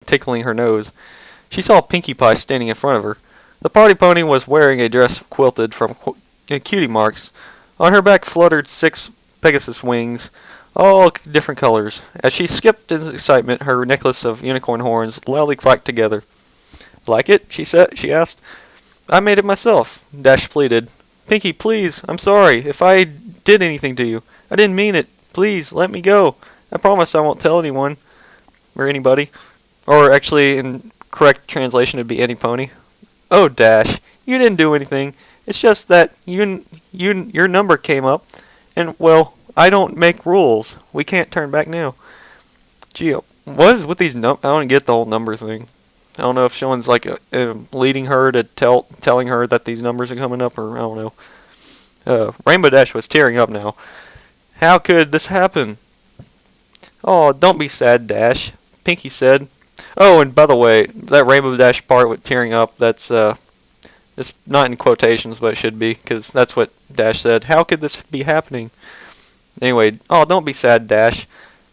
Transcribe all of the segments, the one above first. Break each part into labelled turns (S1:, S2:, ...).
S1: tickling her nose. She saw Pinkie Pie standing in front of her. The party pony was wearing a dress quilted from cutie marks. On her back fluttered 6 Pegasus wings, all different colors. As she skipped in excitement, her necklace of unicorn horns loudly clacked together. "Like it?" she asked. "I made it myself," Dash pleaded. "Pinkie, please, I'm sorry if I did anything to you. I didn't mean it. Please, let me go. I promise I won't tell anyone." Or anybody. Or actually, in correct translation, it'd be any pony. "Oh, Dash, you didn't do anything. It's just that your number came up, and, well, I don't make rules. We can't turn back now." Gee, what is with these I don't get the whole number thing. I don't know if someone's like leading her to telling her that these numbers are coming up, or I don't know. Rainbow Dash was tearing up now. "How could this happen?" "Oh, don't be sad, Dash," Pinkie said. Oh, and by the way, that Rainbow Dash part with tearing up, that's it's not in quotations, but it should be, because that's what Dash said. "How could this be happening?" Anyway, "Oh, don't be sad, Dash.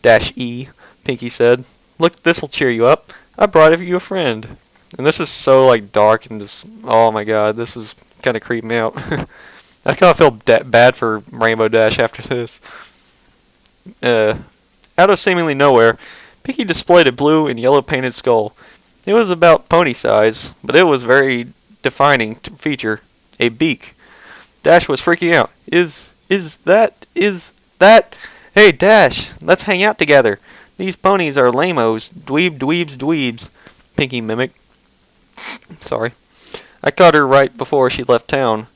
S1: Dash E," Pinkie said. "Look, this'll cheer you up. I brought you a friend." And this is so, like, dark and just, oh my god, this is kind of creeping me out. I kind of feel bad for Rainbow Dash after this. Out of seemingly nowhere, Pinkie displayed a blue and yellow painted skull. It was about pony size, but it was very defining feature, a beak. Dash was freaking out. Is that? Hey, Dash, let's hang out together. These ponies are lamos, dweebs, Pinkie mimicked. Sorry. I caught her right before she left town.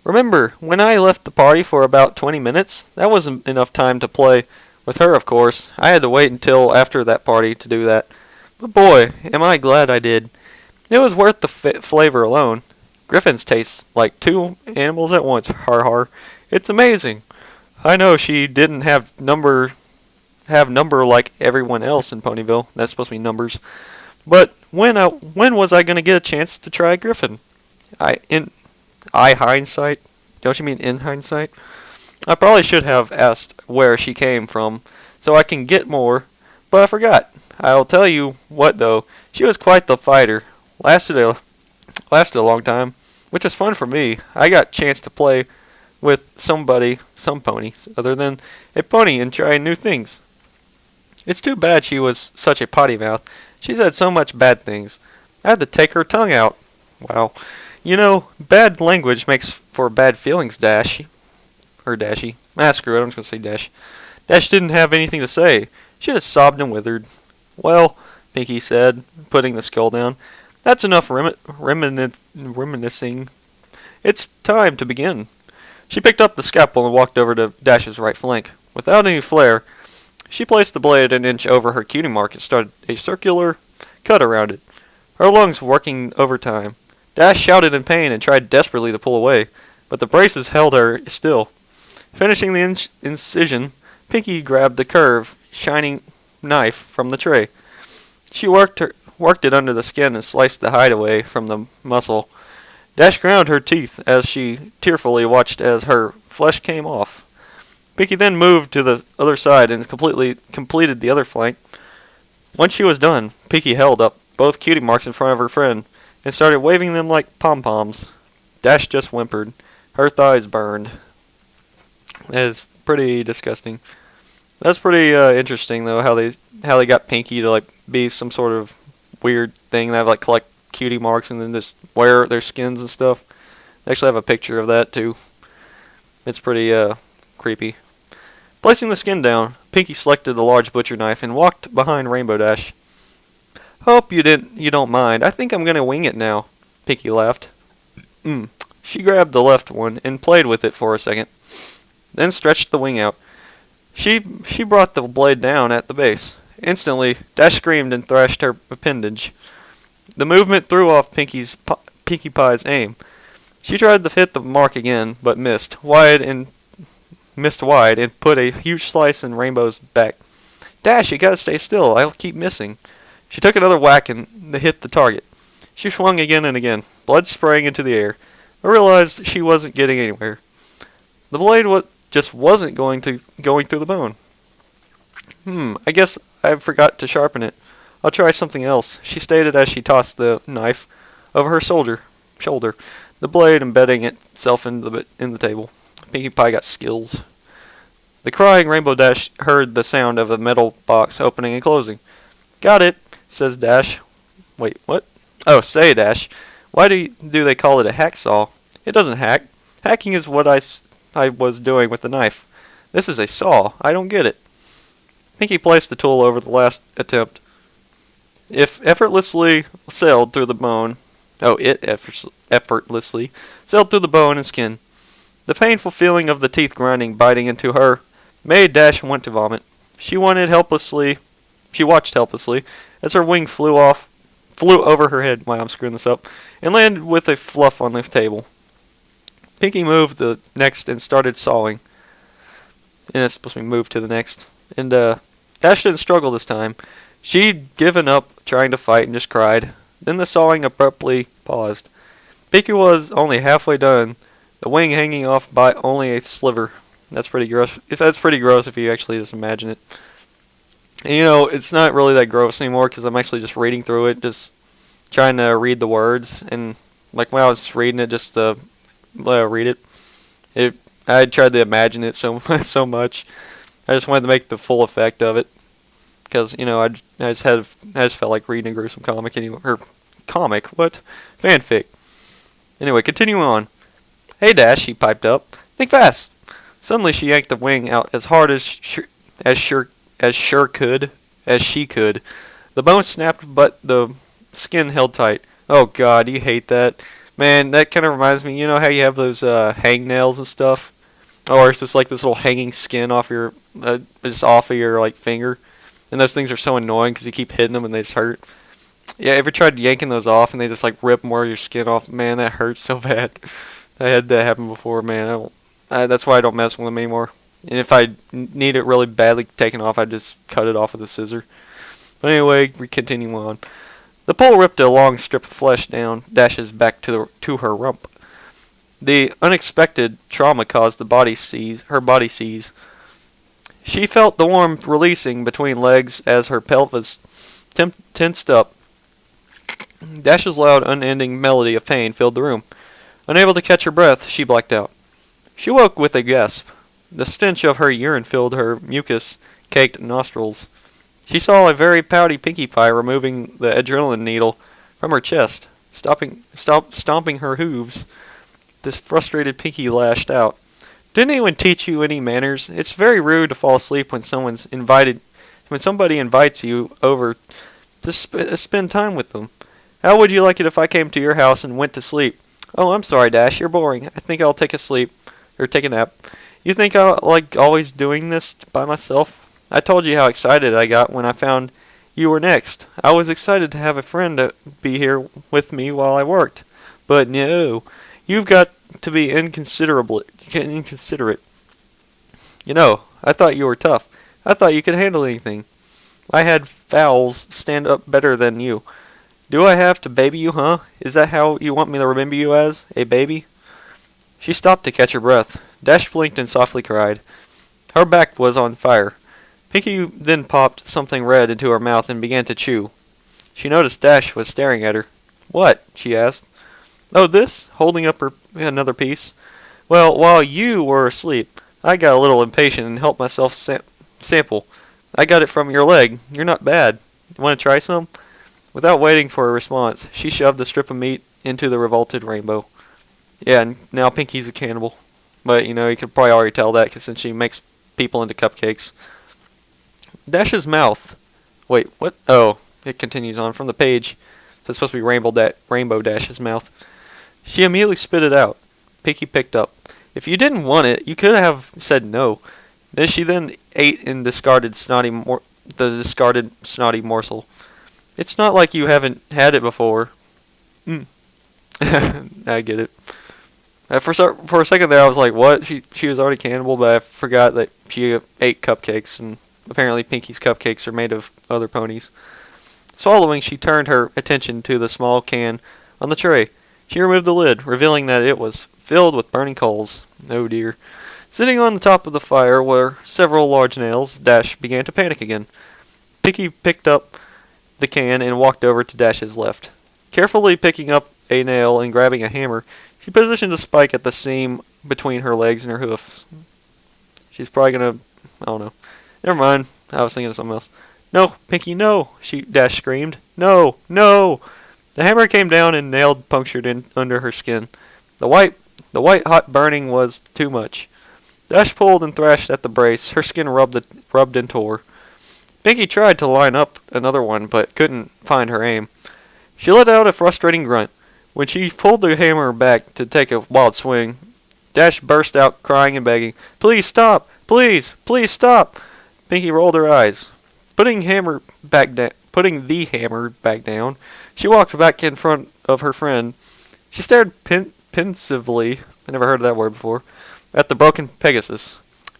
S1: Remember, when I left the party for about 20 minutes? That wasn't enough time to play with her, of course. I had to wait until after that party to do that. But boy, am I glad I did. It was worth the flavor alone. Griffins taste like 2 animals at once, har har. It's amazing. I know she didn't have number like everyone else in Ponyville. That's supposed to be numbers. But when was I going to get a chance to try a Griffin? In hindsight? Don't you mean in hindsight? I probably should have asked where she came from, so I can get more, but I forgot. I'll tell you what, though, she was quite the fighter. Lasted a long time, which was fun for me. I got a chance to play with some ponies, other than a pony, and try new things. It's too bad she was such a potty mouth. She said so much bad things. I had to take her tongue out. Wow. You know, bad language makes for bad feelings, Dash. Or Dashy. Screw it, I'm just going to say Dash. Dash didn't have anything to say. She just sobbed and withered. "Well," Pinkie said, putting the skull down, "that's enough reminiscing. It's time to begin." She picked up the scalpel and walked over to Dash's right flank. Without any flair, she placed the blade an inch over her cutie mark and started a circular cut around it, her lungs working overtime. Dash shouted in pain and tried desperately to pull away, but the braces held her still. Finishing the incision, Pinkie grabbed the curved, shining knife from the tray. She worked it under the skin and sliced the hide away from the muscle. Dash ground her teeth as she tearfully watched as her flesh came off. Pinkie then moved to the other side and completed the other flank. Once she was done, Pinkie held up both cutie marks in front of her friend and started waving them like pom-poms. Dash just whimpered. Her thighs burned. That is pretty disgusting. That's pretty interesting, though, how they got Pinkie to like be some sort of weird thing. They have like collect cutie marks and then just wear their skins and stuff. They actually have a picture of that too. It's pretty creepy. Placing the skin down, Pinkie selected the large butcher knife and walked behind Rainbow Dash. "Hope you don't mind. I think I'm gonna wing it now," Pinkie laughed. She grabbed the left one and played with it for a second, then stretched the wing out. She brought the blade down at the base. Instantly, Dash screamed and thrashed her appendage. The movement threw off Pinkie Pie's aim. She tried to hit the mark again, but missed wide and put a huge slice in Rainbow's back. "Dash, you gotta stay still. I'll keep missing." She took another whack and hit the target. She swung again and again, blood spraying into the air, but realized she wasn't getting anywhere. The blade just wasn't going through the bone. I guess I forgot to sharpen it. I'll try something else, she stated as she tossed the knife over her shoulder, the blade embedding itself in the table. Pinkie Pie got skills. The crying Rainbow Dash heard the sound of a metal box opening and closing. Got it, says Dash. Wait, what? Oh, say, Dash. Why do they call it a hacksaw? It doesn't hack. Hacking is what I was doing with the knife. This is a saw. I don't get it. Pinkie placed the tool over the last attempt. It effortlessly sailed through the bone and skin. The painful feeling of the teeth grinding, biting into her, made Dash want to vomit. She watched helplessly as her wing flew over her head. Wow, I'm screwing this up, and landed with a fluff on the table. Pinkie moved the next and started sawing. And it's supposed to be moved to the next. And Dash didn't struggle this time. She'd given up trying to fight and just cried. Then the sawing abruptly paused. Pinkie was only halfway done, the wing hanging off by only a sliver. That's pretty gross. That's pretty gross if you actually just imagine it. And it's not really that gross anymore because I'm actually just reading through it, just trying to read the words. And like when I was reading it, just to read it, I tried to imagine it so much. I just wanted to make the full effect of it because I just felt like reading a gruesome comic anyway. Or comic? What? Fanfic. Anyway, continuing on. Hey Dash, she piped up. Think fast. Suddenly she yanked the wing out as hard as she could. The bone snapped, but the skin held tight. Oh God, you hate that. Man, that kind of reminds me, how you have those hangnails and stuff? Or it's just like this little hanging skin off your, just off of your like finger. And those things are so annoying because you keep hitting them and they just hurt. Yeah, ever tried yanking those off and they just like rip more of your skin off? Man, that hurts so bad. I had that happen before, man. That's why I don't mess with them anymore. And if I need it really badly taken off, I just cut it off with a scissor. But anyway, we continue on. The pole ripped a long strip of flesh down Dash's back to her rump. The unexpected trauma caused her body seize. She felt the warmth releasing between legs as her pelvis tensed up. Dash's loud, unending melody of pain filled the room. Unable to catch her breath, she blacked out. She woke with a gasp. The stench of her urine filled her mucus-caked nostrils. She saw a very pouty Pinkie Pie removing the adrenaline needle from her chest, stomping her hooves. This frustrated Pinkie lashed out. Didn't anyone teach you any manners? It's very rude to fall asleep when somebody invites you over to spend time with them. How would you like it if I came to your house and went to sleep? Oh, I'm sorry, Dash. You're boring. I think I'll take a nap. You think I like always doing this by myself? I told you how excited I got when I found you were next. I was excited to have a friend to be here with me while I worked. But no, you've got to be inconsiderate. I thought you were tough. I thought you could handle anything. I had fowls stand up better than you. Do I have to baby you, huh? Is that how you want me to remember you as? A baby? She stopped to catch her breath. Dash blinked and softly cried. Her back was on fire. Pinkie then popped something red into her mouth and began to chew. She noticed Dash was staring at her. What? She asked. Oh, this? Holding up another piece. Well, while you were asleep, I got a little impatient and helped myself sample. I got it from your leg. You're not bad. Want to try some? Without waiting for a response, she shoved the strip of meat into the revolted Rainbow. Yeah, and now Pinkie's a cannibal. But, you could probably already tell that since she makes people into cupcakes. Dash's mouth. Wait, what? Oh, it continues on from the page. So it's supposed to be Rainbow Dash's mouth. She immediately spit it out. Pinkie picked up. If you didn't want it, you could have said no. She then ate and discarded the discarded snotty morsel. It's not like you haven't had it before. I get it. For a second there, I was like, what? She was already cannibal, but I forgot that she ate cupcakes, and apparently Pinkie's cupcakes are made of other ponies. Swallowing, she turned her attention to the small can on the tray. She removed the lid, revealing that it was filled with burning coals. Oh dear. Sitting on the top of the fire were several large nails. Dash began to panic again. Pinkie picked up the can and walked over to Dash's left. Carefully picking up a nail and grabbing a hammer, she positioned a spike at the seam between her legs and her hoofs. She's probably gonna... I don't know. Never mind. I was thinking of something else. No, Pinky, no! Dash screamed. No! No! The hammer came down and nailed punctured in under her skin. The white hot burning was too much. Dash pulled and thrashed at the brace. Her skin rubbed and tore. Pinky tried to line up another one, but couldn't find her aim. She let out a frustrating grunt. When she pulled the hammer back to take a wild swing, Dash burst out crying and begging, "Please stop! Please! Please stop!" Pinky rolled her eyes. Putting the hammer back down, she walked back in front of her friend. She stared pensively, I never heard of that word before, at the broken Pegasus.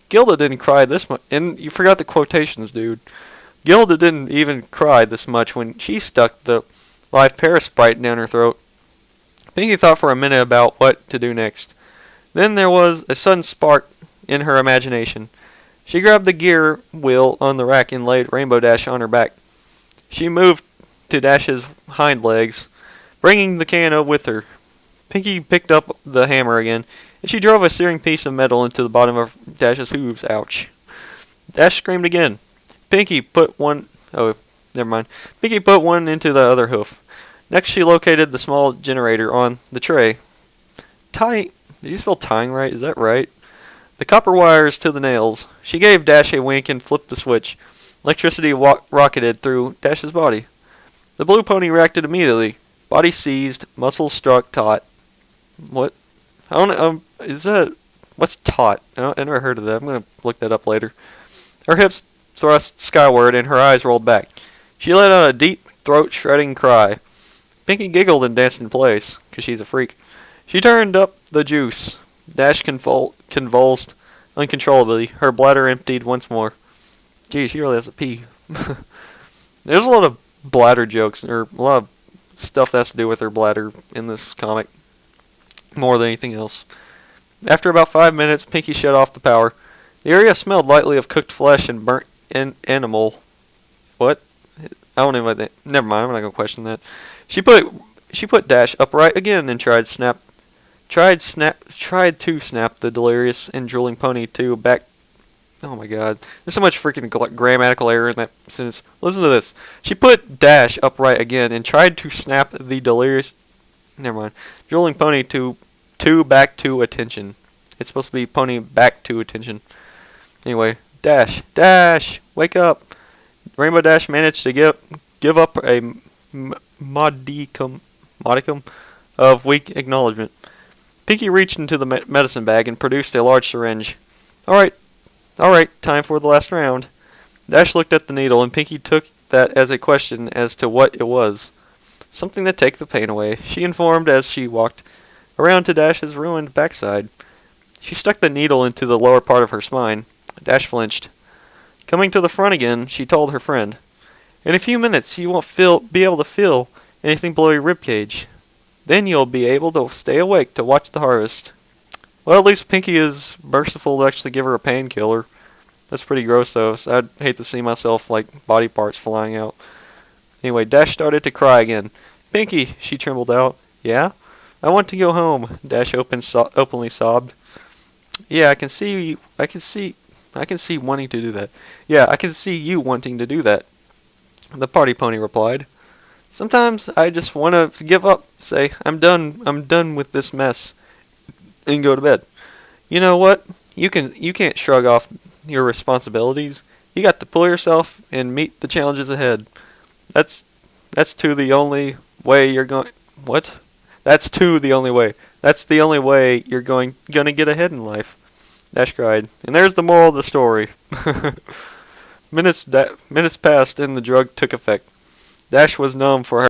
S1: Gilda didn't cry this much, and you forgot the quotations, dude. Gilda didn't even cry this much when she stuck the live Paris sprite down her throat. Pinky thought for a minute about what to do next. Then there was a sudden spark in her imagination. She grabbed the gear wheel on the rack and laid Rainbow Dash on her back. She moved to Dash's hind legs, bringing the can with her. Pinky picked up the hammer again, and she drove a searing piece of metal into the bottom of Dash's hooves. Ouch. Dash screamed again. Pinky put one... Oh, never mind. Pinky put one into the other hoof. Next, she located the small generator on the tray. Did you spell tying right? Is that right? The copper wires to the nails. She gave Dash a wink and flipped the switch. Electricity rocketed through Dash's body. The blue pony reacted immediately. Body seized, muscles struck taut. What? I don't know. Is that... What's taut? I never heard of that. I'm going to look that up later. Her hips thrust skyward and her eyes rolled back. She let out a deep, throat-shredding cry. Pinky giggled and danced in place, because she's a freak. She turned up the juice. Dash convulsed uncontrollably. Her bladder emptied once more. Gee, she really has to pee. There's a lot of bladder jokes, or a lot of stuff that has to do with her bladder in this comic, more than anything else. After about 5 minutes, Pinky shut off the power. The area smelled lightly of cooked flesh and burnt animal. What? I don't know. Never mind. I'm not gonna question that. She put Dash upright again and tried to snap the delirious and drooling pony to back. Oh my god. There's so much freaking grammatical error in that sentence. Listen to this. She put Dash upright again and tried to snap the delirious... Never mind. Drooling pony to back to attention. It's supposed to be pony back to attention. Anyway. Dash! Wake up! Rainbow Dash managed to give up a modicum of weak acknowledgement. Pinky reached into the medicine bag and produced a large syringe. Alright, time for the last round. Dash looked at the needle, and Pinky took that as a question as to what it was. Something to take the pain away, she informed as she walked around to Dash's ruined backside. She stuck the needle into the lower part of her spine. Dash flinched. Coming to the front again, she told her friend, "In a few minutes you won't be able to feel anything below your ribcage. Then you'll be able to stay awake to watch the harvest." Well, at least Pinky is merciful to actually give her a painkiller. That's pretty gross, though, so I'd hate to see myself, like, body parts flying out. Anyway, Dash started to cry again. "Pinky," she trembled out. "Yeah? I want to go home," Dash openly sobbed. "Yeah, I can see wanting to do that. Yeah, I can see you wanting to do that," the party pony replied. "Sometimes I just want to give up, say, I'm done with this mess, and go to bed. You know what? You can't shrug off your responsibilities. You got to pull yourself and meet the challenges ahead. That's to the only way you're going... What? That's to the only way. That's the only way you're gonna get ahead in life," Dash cried. And there's the moral of the story. Minutes passed and the drug took effect. Dash was numb for her